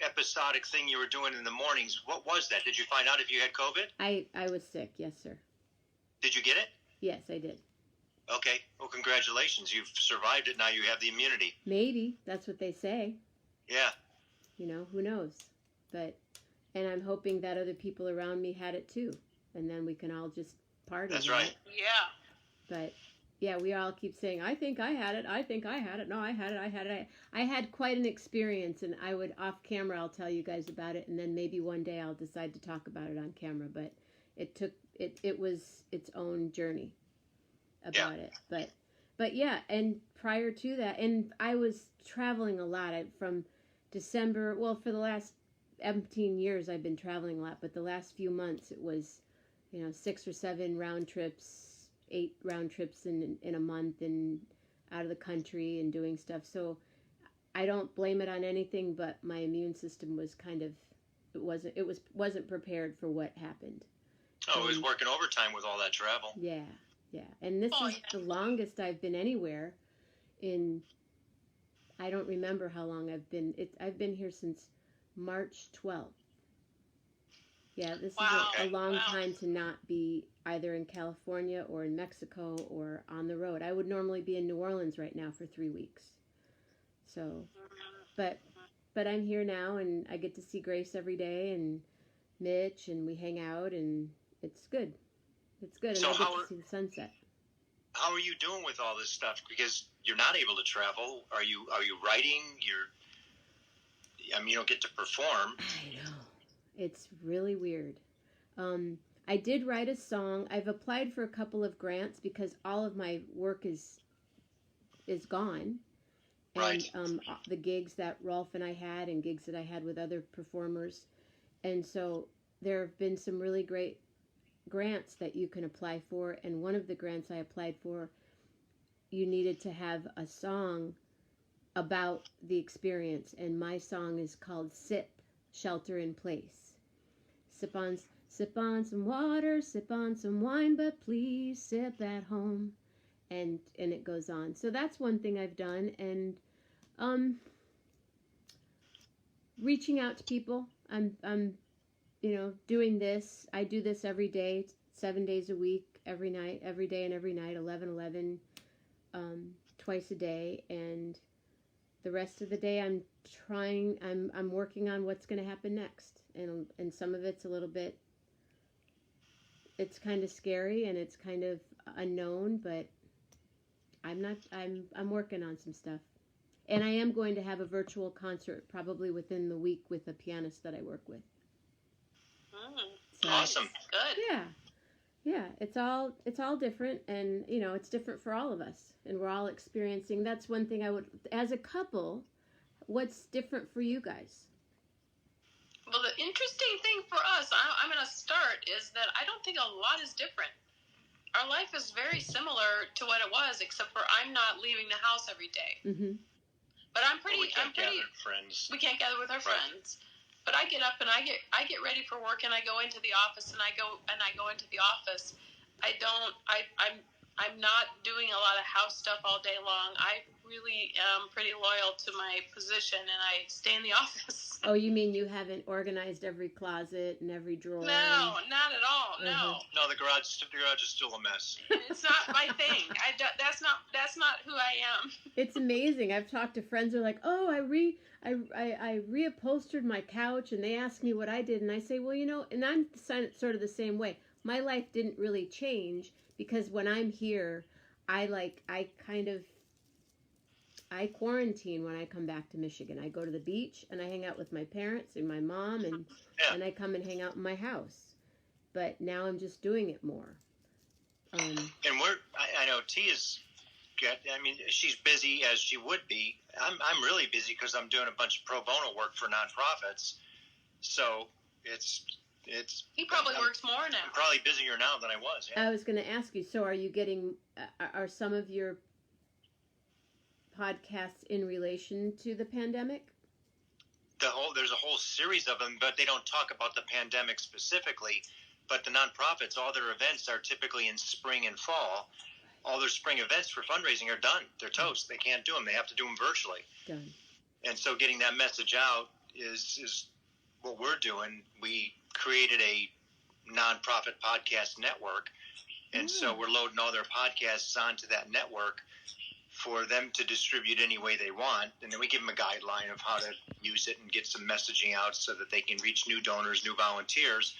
episodic thing you were doing in the mornings. What was that? Did you find out if you had COVID?
I was sick, yes, sir.
Did you get it?
Yes, I did.
Okay. Well, congratulations. You've survived it. Now you have the immunity.
Maybe. That's what they say.
Yeah.
Who knows? And I'm hoping that other people around me had it too. And then we can all just party.
That's right.
Yeah.
But, yeah, we all keep saying, I think I had it. I think I had it. No, I had it. I had quite an experience, and I would, off camera, I'll tell you guys about it. And then maybe one day I'll decide to talk about it on camera. But it was its own journey about it. But yeah, and prior to that, and I was traveling a lot. From December, for the last 17 years I've been traveling a lot, but the last few months it was 6 or 7 round trips, 8 round trips in a month, and out of the country and doing stuff. So I don't blame it on anything, but my immune system was wasn't prepared for what happened.
It was working overtime with all that travel.
Yeah. And this is the longest I've been anywhere in, I don't remember how long I've been. I've been here since March 12th. Yeah, this
Wow.
is a long
Wow.
time to not be either in California or in Mexico or on the road. I would normally be in New Orleans right now for 3 weeks. So, but I'm here now, and I get to see Grace every day, and Mitch, and we hang out, and it's good. It's good, and
So
I get to see the sunset.
How are you doing with all this stuff? Because you're not able to travel. Are you writing? You don't get to perform.
I know. It's really weird. I did write a song. I've applied for a couple of grants because all of my work is gone. And
Right.
The gigs that Rolf and I had and gigs that I had with other performers. And so there have been some really great grants that you can apply for. And one of the grants I applied for, you needed to have a song about the experience. And my song is called Sip, Shelter in Place. Sip on some water, sip on some wine, but please sip at home. And it goes on. So that's one thing I've done. And reaching out to people. I'm doing this. I do this every day, 7 days a week, every night, every day and every night, 11, twice a day. And the rest of the day I'm working on what's going to happen next. And some of it's a little bit, it's kind of scary and it's kind of unknown, but I'm working on some stuff. And I am going to have a virtual concert probably within the week with a pianist that I work with. So,
Awesome.
Good.
Yeah, it's all different, and it's different for all of us, and we're all experiencing. That's one thing I would, as a couple, what's different for you guys?
Well, the interesting thing for us, I'm going to start, is that I don't think a lot is different. Our life is very similar to what it was, except for I'm not leaving the house every day.
Mm-hmm.
But
We can't gather friends.
We can't gather with our
Right.
friends. But I get up and I get ready for work, and I go into the office, and I go into the office. I'm not doing a lot of house stuff all day long. I really am pretty loyal to my position, and I stay in the office.
Oh, you mean you haven't organized every closet and every drawer?
No, not at all. No,
No, the garage is still a mess.
it's not my thing. That's not who I am.
It's amazing. I've talked to friends who are like, "Oh, I reupholstered my couch," and they ask me what I did, and I say, "Well, and I'm sort of the same way. My life didn't really change because when I'm here, I quarantine when I come back to Michigan. I go to the beach and I hang out with my parents and my mom, and I come and hang out in my house. But now I'm just doing it more."
And I know T is good. I mean, she's busy as she would be. I'm really busy because I'm doing a bunch of pro bono work for nonprofits. So it's.
He probably works more now.
I'm probably busier now than I was. Yeah.
I was going to ask you, so are you getting, are some of your podcasts in relation to the pandemic?
There's a whole series of them, but they don't talk about the pandemic specifically. But the nonprofits, all their events are typically in spring and fall. All their spring events for fundraising are done. They're toast. They can't do them. They have to do them virtually.
Done.
And so getting that message out is what we're doing. We created a nonprofit podcast network, and so we're loading all their podcasts onto that network for them to distribute any way they want, and then we give them a guideline of how to use it and get some messaging out so that they can reach new donors, new volunteers,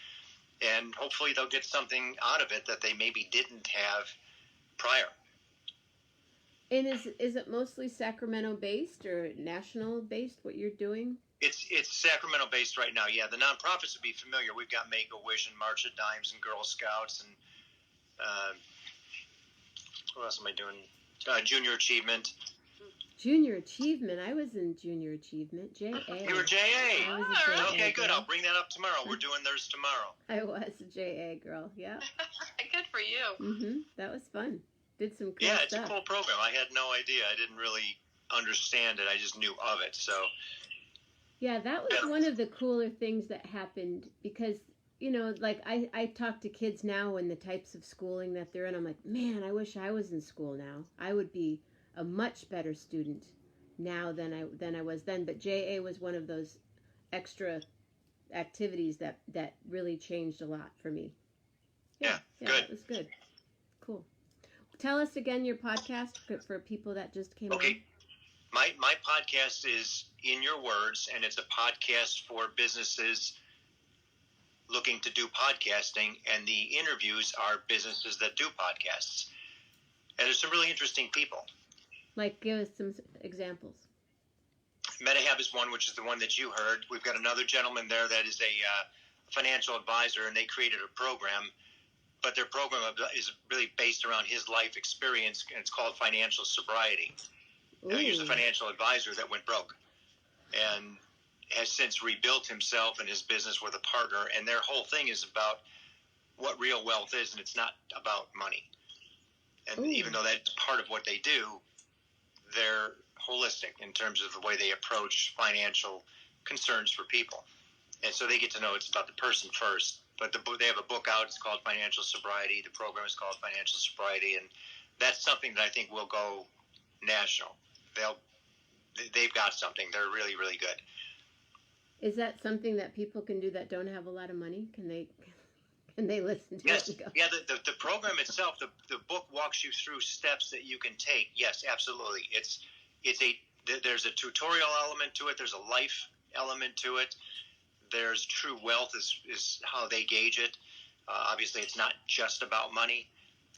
and hopefully they'll get something out of it that they maybe didn't have prior.
And is it mostly Sacramento based or national based what you're doing?
It's Sacramento based right now. Yeah, the nonprofits would be familiar. We've got Make a Wish and March of Dimes and Girl Scouts and what else am I doing? Junior Achievement.
Junior Achievement. I was in Junior Achievement. JA.
You were JA.
I was a JA
Okay, good.
girl.
I'll bring that up tomorrow. We're doing theirs tomorrow.
I was a JA girl. Yeah.
Good for you.
That was fun. Did some cool
Yeah, it's
stuff.
a cool program. I had no idea. I didn't really understand it. I just knew of it. So.
Yeah, that was one of the cooler things that happened because, like I talk to kids now and the types of schooling that they're in. I'm like, man, I wish I was in school now. I would be a much better student now than I was then. But JA was one of those extra activities that really changed a lot for me.
Yeah,
yeah,
good.
That was good. Cool. Tell us again your podcast for people that just came
Okay.
on.
My podcast is In Your Words, and it's a podcast for businesses looking to do podcasting, and the interviews are businesses that do podcasts. And there's some really interesting people.
Like, give us some examples.
MetaHab is one, which is the one that you heard. We've got another gentleman there that is a financial advisor, and they created a program, but their program is really based around his life experience, and it's called Financial Sobriety. He was a financial advisor that went broke and has since rebuilt himself and his business with a partner, and their whole thing is about what real wealth is, and it's not about money. And even though that's part of what they do, they're holistic in terms of the way they approach financial concerns for people. And so they get to know it's about the person first. But they have a book out. It's called Financial Sobriety. The program is called Financial Sobriety. And that's something that I think will go national. They've got something. They're really, really good.
Is that something that people can do that don't have a lot of money? Can they listen to
Yes.
it and go?
Yeah, the program itself, the book walks you through steps that you can take. Yes, absolutely. There's a tutorial element to it. There's a life element to it. There's true wealth is how they gauge it. Obviously, it's not just about money.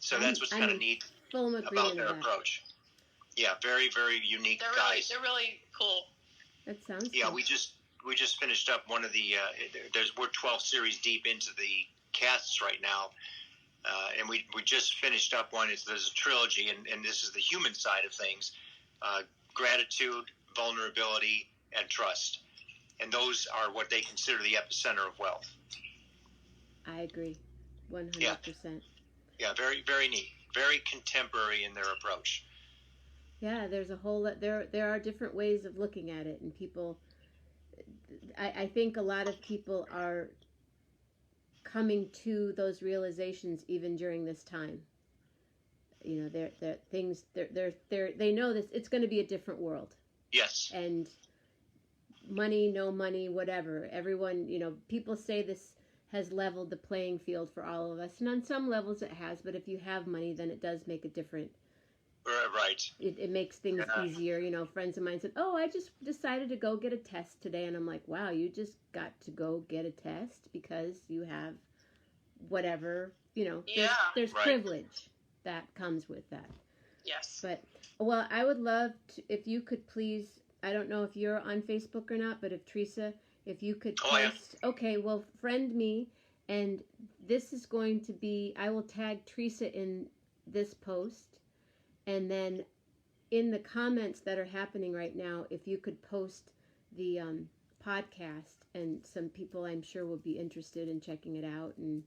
So that's what's kind of neat about their approach. Yeah, very, very unique guys.
They're really cool.
That sounds
cool. We just finished up one of the we're 12 series deep into the casts right now, and we just finished up one. There's a trilogy, and this is the human side of things: gratitude, vulnerability, and trust. And those are what they consider the epicenter of wealth.
I agree, 100%.
Yeah, very, very neat, very contemporary in their approach.
Yeah, there's a whole lot. There are different ways of looking at it, and people. I think a lot of people are coming to those realizations even during this time. You know, they know this. It's going to be a different world.
Yes.
And money, no money, whatever. Everyone, people say this has leveled the playing field for all of us, and on some levels it has. But if you have money, then it does make a difference.
Right.
It makes things easier. Friends of mine said, "Oh, I just decided to go get a test today," and I'm like, "Wow, you just got to go get a test because you have whatever." There's privilege that comes with that.
Yes.
But I would love to, if you could please. I don't know if you're on Facebook or not, but if Theresa, if you could post. Okay, well, friend me, and this is going to be. I will tag Theresa in this post. And then in the comments that are happening right now, if you could post the podcast, and some people I'm sure will be interested in checking it out, and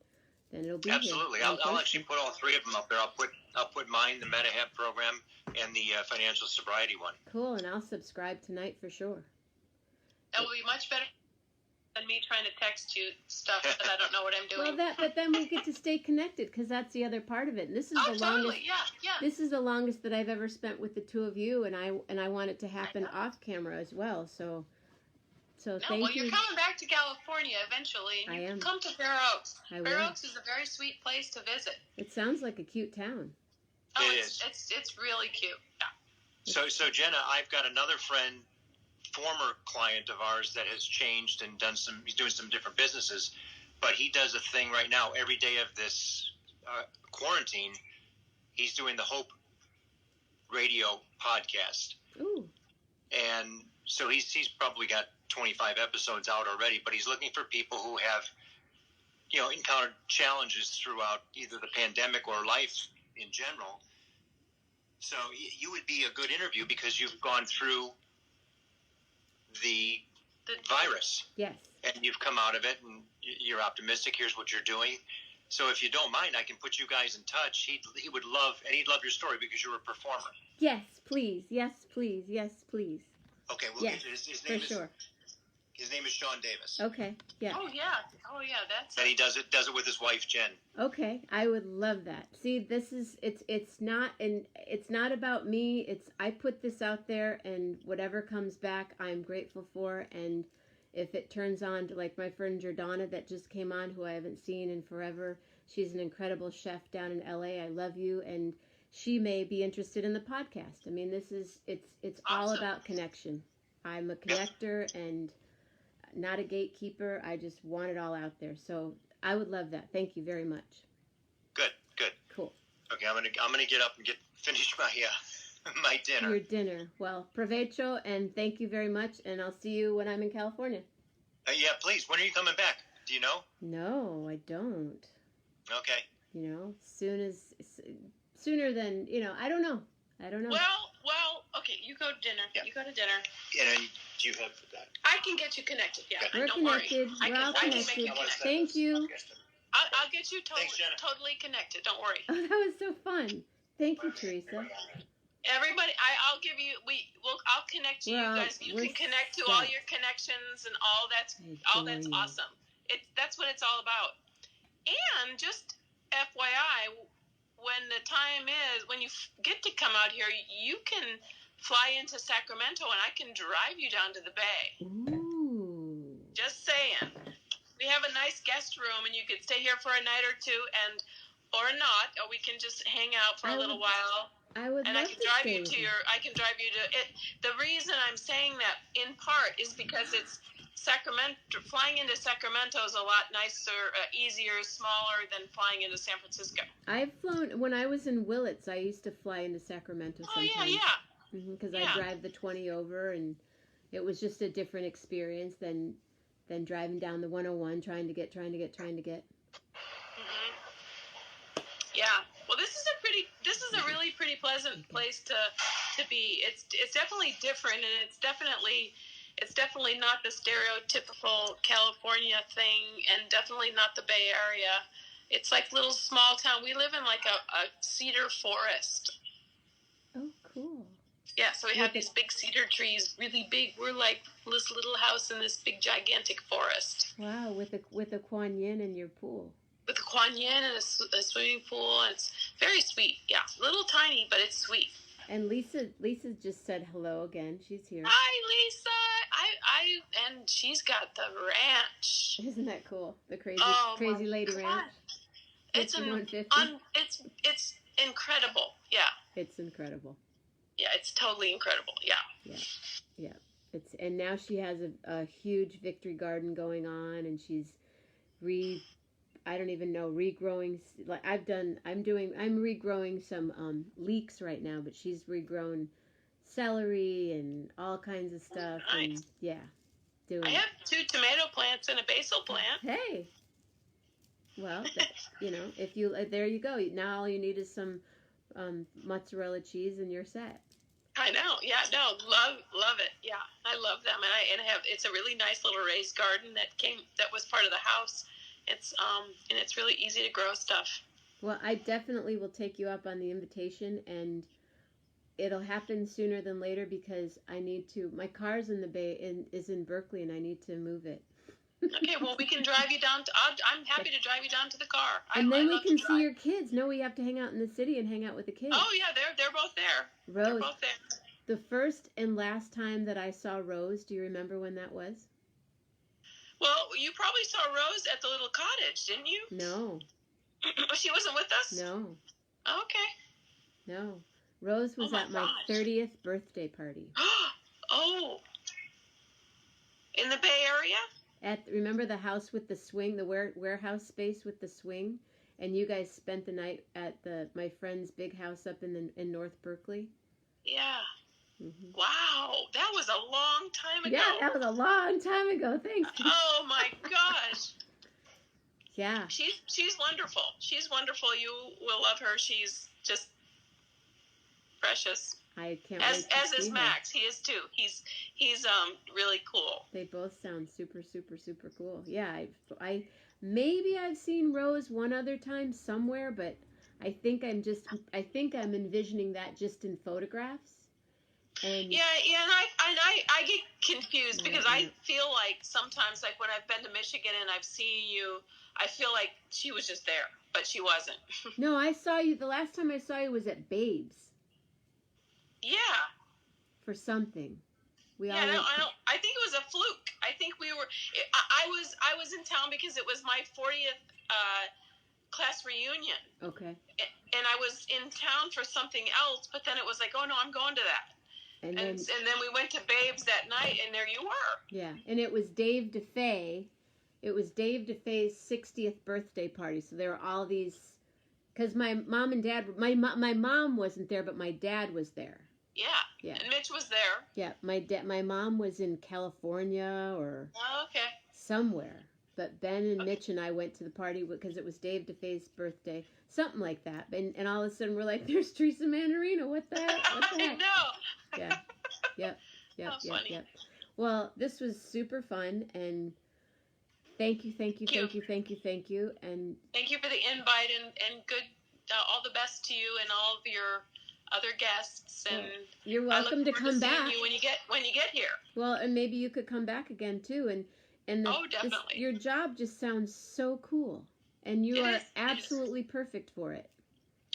then it'll be
absolutely. I'll actually put all three of them up there. I'll put mine, the MetaHab program, and the financial sobriety one.
Cool, and I'll subscribe tonight for sure.
That will be much better than me trying to text you stuff that I don't know what I'm doing.
But then we get to stay connected, because that's the other part of it. And this is the longest.
Yeah.
This is the longest that I've ever spent with the two of you, and I want it to happen off camera as well. So thank you.
Well, you're coming back to California eventually, and you can come to Fair Oaks. Fair Oaks is a very sweet place to visit.
It sounds like a cute town.
Oh, it's really cute. Yeah.
So Jenna, I've got another friend, former client of ours, that has changed and he's doing some different businesses, but he does a thing right now. Every day of this quarantine, he's doing the Hope Radio podcast.
Ooh.
And so he's probably got 25 episodes out already, but he's looking for people who have, encountered challenges throughout either the pandemic or life in general. So you would be a good interview because you've gone through the virus.
Yes.
And you've come out of it, and you're optimistic. Here's what you're doing. So if you don't mind, I can put you guys in touch. He would love, and he'd love your story because you're a performer.
Yes, please. Yes, please. Yes, please.
Okay, well,
yes,
his name
for sure.
His name is Sean Davis.
Okay, yeah.
Oh yeah. That's.
And he does it with his wife Jen.
Okay, I would love that. See, this is it's not about me. It's I put this out there, and whatever comes back, I'm grateful for. And if it turns on to like my friend Jordana that just came on, who I haven't seen in forever, she's an incredible chef down in LA. I love you, and she may be interested in the podcast. I mean, it's all
Awesome.
about connection. I'm a connector and not a gatekeeper. I just want it all out there. So I would love that. Thank you very much.
Good.
Cool.
Okay, I'm gonna get up and finish my my dinner.
Your dinner. Well, provecho, and thank you very much. And I'll see you when I'm in California.
Yeah, please. When are you coming back? Do you know?
No, I don't.
Okay.
You know, sooner than I don't know.
Well. Okay, you go to dinner.
Yeah.
You go to dinner.
And then do you have that?
I can get you connected. Yeah.
We're
Don't
connected.
worry.
We're all
I can
connected.
make you connected.
Thank you.
I'll get you
Thanks, Jenna.
totally connected. Don't worry.
Oh, that was so fun. Thank you, Theresa.
Everybody, I'll give you. I'll connect you.
Well,
You guys, you
we're
can connect to
set.
all your connections and all that's
Adore you.
awesome. That's what it's all about. And just FYI, when the time is, when you get to come out here, you can fly into Sacramento and I can drive you down to the Bay.
Ooh.
Just saying. We have a nice guest room and you could stay here for a night or two or not, or we can just hang out for a little while.
I would
And
love
I can
to
drive
stay
you
with
to I can drive you to it. The reason I'm saying that in part is because it's Sacramento. Flying into Sacramento is a lot nicer, easier, smaller than flying into San Francisco.
I've flown when I was in Willits. I used to fly into Sacramento sometimes.
Oh yeah.
Because
Yeah.
I drive the 20 over, and it was just a different experience than driving down the 101 trying to get.
Mm-hmm. Yeah. Well, this is a really pretty pleasant place to be. It's definitely different, and it's definitely not the stereotypical California thing, and definitely not the Bay Area. It's like little small town. We live in like a cedar forest.
Oh, cool.
Yeah, so we have these big cedar trees, really big. We're like this little house in this big gigantic forest.
Wow, with a Kuan Yin in your pool.
With a Kuan Yin and a swimming pool, and it's very sweet. Yeah, little tiny, but it's sweet.
And Lisa just said hello again. She's here.
Hi, Lisa. And she's got the ranch.
Isn't that cool? The crazy lady
God.
ranch.
It's
5150.
it's incredible. Yeah.
It's incredible.
Yeah, it's totally incredible. Yeah.
Yeah. And now she has a huge victory garden going on, and she's regrowing. Like I'm regrowing some leeks right now, but she's regrown celery and all kinds of stuff.
Oh, nice.
And yeah,
I have 2 tomato plants and a basil plant.
Hey. Well, there you go. Now all you need is some mozzarella cheese, and you're set.
I know. Yeah. No. Love it. Yeah. I love them, and it's a really nice little raised garden that was part of the house. It's and it's really easy to grow stuff.
Well, I definitely will take you up on the invitation, and it'll happen sooner than later because I need to. My car's in the Bay is in Berkeley, and I need to move it.
Okay, well, we can drive you down. I'm happy to drive you down to the car.
And then we can
to
see
drive.
your kids. No, we have to hang out in the city and hang out with the kids.
Oh yeah, they're both there.
Rose,
They're both there.
the first and last time that I saw Rose, do you remember when that was?
Well, you probably saw Rose at the little cottage, didn't you?
No.
She wasn't with us?
No.
Okay.
No. Rose was
Oh my
at my
gosh.
30th birthday party.
Oh. In the Bay Area?
Remember the house with the swing, the warehouse space with the swing? And you guys spent the night at my friend's big house up in North Berkeley?
Yeah.
Mm-hmm.
Wow, that was a long time ago.
Yeah, that was a long time ago. Thanks.
Oh my gosh.
Yeah.
She's wonderful. She's wonderful. You will love her. She's just precious.
I can't wait to
As
see
is
her.
Max. He is too. He's really cool.
They both sound super, super, super cool. Yeah, maybe I've seen Rose one other time somewhere, but I think I'm envisioning that just in photographs. And
Yeah, and I get confused because I feel like sometimes, like when I've been to Michigan and I've seen you, I feel like she was just there, but she wasn't.
no, I saw you. The last time I saw you was at Babes
Yeah.
for something.
I think it was a fluke. I think I was in town because it was my 40th class reunion.
Okay.
And I was in town for something else, but then it was like, oh no, I'm going to that. And then we went to Babes that night, and there you were.
Yeah, and it was Dave DeFay. It was Dave DeFay's 60th birthday party. So there were all these, because my mom and dad, my mom wasn't there, but my dad was there.
Yeah.
Yeah.
And Mitch was there.
Yeah, my mom was in California or somewhere. But Ben and Mitch and I went to the party because it was Dave DeFay's birthday, something like that. And all of a sudden we're like, "There's Theresa Mandarino. What the heck?"
I know.
Yeah. Yep. Well, this was super fun, and thank you. And
thank you for the invite, and good. All the best to you and all of your other guests, and
you're welcome to come back
you when you get here.
Well, and maybe you could come back again too, and
definitely.
Your job just sounds so cool, and you are absolutely perfect for it.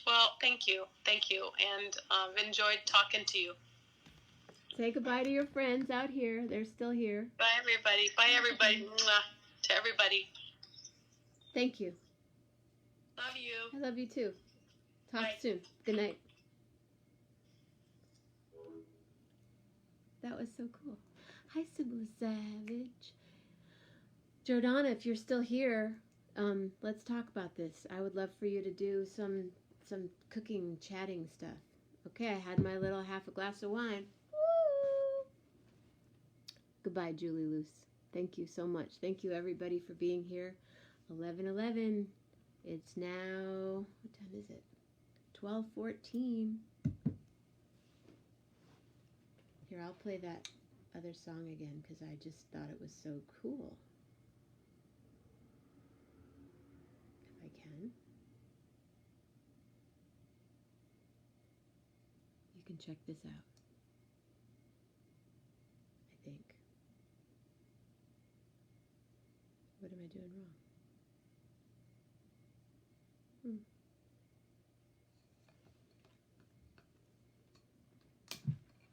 Well, thank you, and I've enjoyed talking to you.
Say goodbye to your friends out here. They're still here.
Bye, everybody. Mwah. To everybody.
Thank you.
Love you.
I love you too. Talk
Bye.
soon. Good night. That was so cool. Hi, Sybil Savage. Jordana, if you're still here, let's talk about this. I would love for you to do some cooking, chatting stuff. Okay, I had my little half a glass of wine. Woo! Goodbye, Julie Luce. Thank you so much. Thank you, everybody, for being here. 11:11. It's now, what time is it? 12:14. Here, I'll play that other song again because I just thought it was so cool. If I can. You can check this out. I think. What am I doing wrong?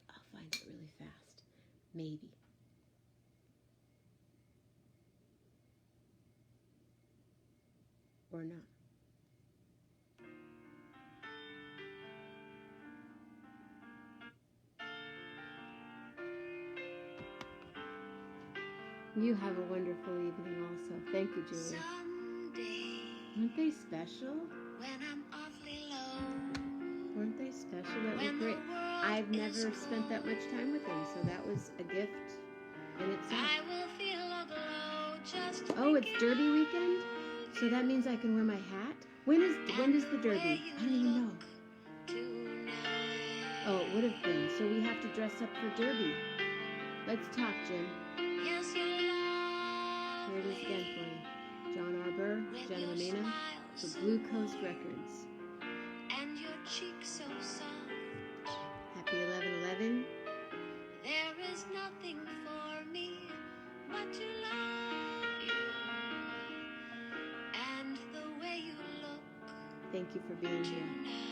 I'll find it really fast. Maybe. Or not. You have a wonderful evening also. Thank you, Julie.
Someday,
Aren't they special?
when I'm awfully low,
Weren't they special? That was great. I've never spent that much time with them, so that was a gift in itself.
I will feel aglow just
Oh, it's Derby weekend? So that means I can wear my hat? When is the Derby? I don't even know.
tonight.
Oh, it would have been. So we have to dress up for Derby. Let's talk, Jim.
Yes, you're
Here it is again for you. John Arbor, Jenna Mammina, for Blue Coast Records.
and your cheeks so soft.
Happy 11/11.
There is nothing for me but to love you, and the way you look
Thank you for being here.
tonight.